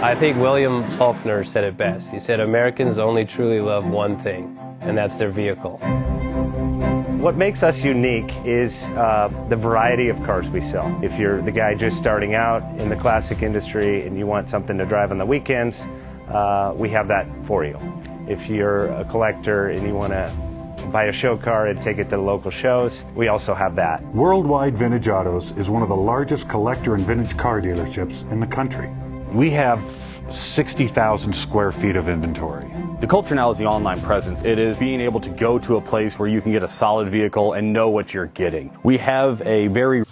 I think William Faulkner said it best. He said, Americans only truly love one thing, and that's their vehicle. What makes us unique is the variety of cars we sell. If you're the guy just starting out in the classic industry and you want something to drive on the weekends, we have that for you. If you're a collector and you want to buy a show car and take it to the local shows, we also have that. Worldwide Vintage Autos is one of the largest collector and vintage car dealerships in the country. We have 60,000 square feet of inventory. The culture now is the online presence. It is being able to go to a place where you can get a solid vehicle and know what you're getting. We have a very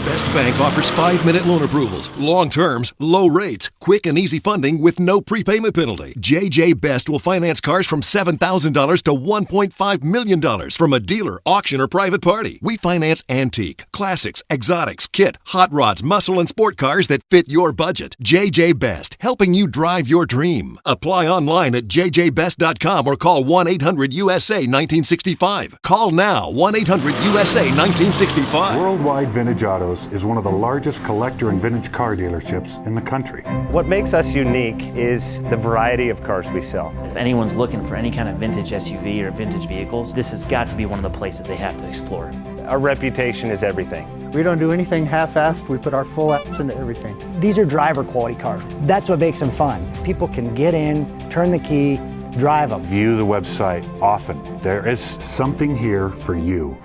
Best Bank offers 5-minute loan approvals, long terms, low rates, quick and easy funding with no prepayment penalty. JJ Best will finance cars from $7,000 to $1.5 million from a dealer, auction, or private party. We finance antique, classics, exotics, kit, hot rods, muscle, and sport cars that fit your budget. JJ Best, helping you drive your dream. Apply online at jjbest.com or call 1-800-USA-1965. Call now, 1-800-USA-1965. Worldwide Vintage Autos is one of the largest collector and vintage car dealerships in the country. What makes us unique is the variety of cars we sell. If anyone's looking for any kind of vintage SUV or vintage vehicles, this has got to be one of the places they have to explore. Our reputation is everything. We don't do anything half-assed. We put our full ass into everything. These are driver quality cars. That's what makes them fun. People can get in, turn the key, drive them. View the website often. There is Something here for you.